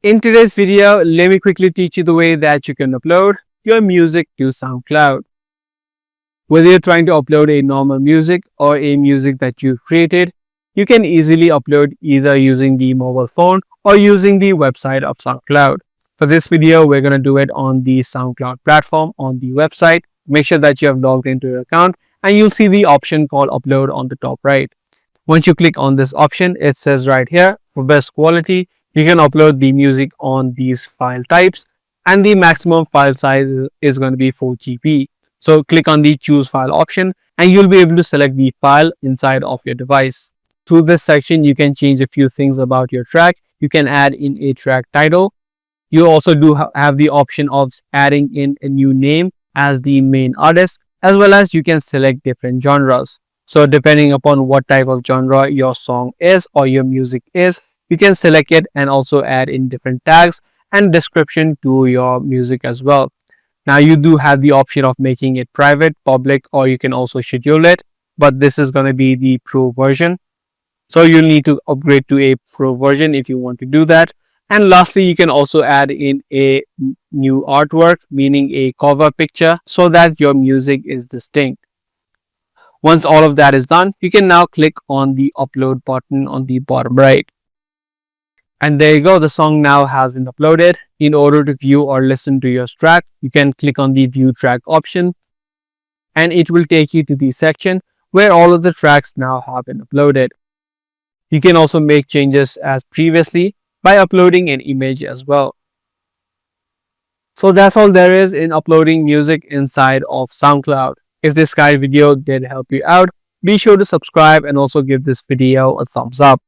In today's video, let me quickly teach you the way that you can upload your music to SoundCloud. Whether you're trying to upload a normal music or a music that you've created, you can easily upload either using the mobile phone or using the website of SoundCloud. For this video, we're going to do it on the SoundCloud platform on the website. Make sure that you have logged into your account and you'll see the option called upload on the top right. Once you click on this option, it says right here, for best quality, you can upload the music on these file types and the maximum file size is going to be 4 GB. So click on the choose file option and you'll be able to select the file inside of your device. Through this section, you can change a few things about your track. You can add in a track title. You also do have the option of adding in a new name as the main artist, as well as you can select different genres. So depending upon what type of genre your song is or your music is, you can select it and also add in different tags and description to your music as well. Now you do have the option of making it private, public, or you can also schedule it, but this is going to be the pro version. So you'll need to upgrade to a pro version if you want to do that. And lastly, you can also add in a new artwork, meaning a cover picture, so that your music is distinct. Once all of that is done, you can now click on the upload button on the bottom right. And there you go, the song now has been uploaded. In order to view or listen to your track, you can click on the view track option and it will take you to the section where all of the tracks now have been uploaded. You can also make changes as previously by uploading an image as well. So that's all there is in uploading music inside of SoundCloud. If this guide video did help you out, be sure to subscribe and also give this video a thumbs up.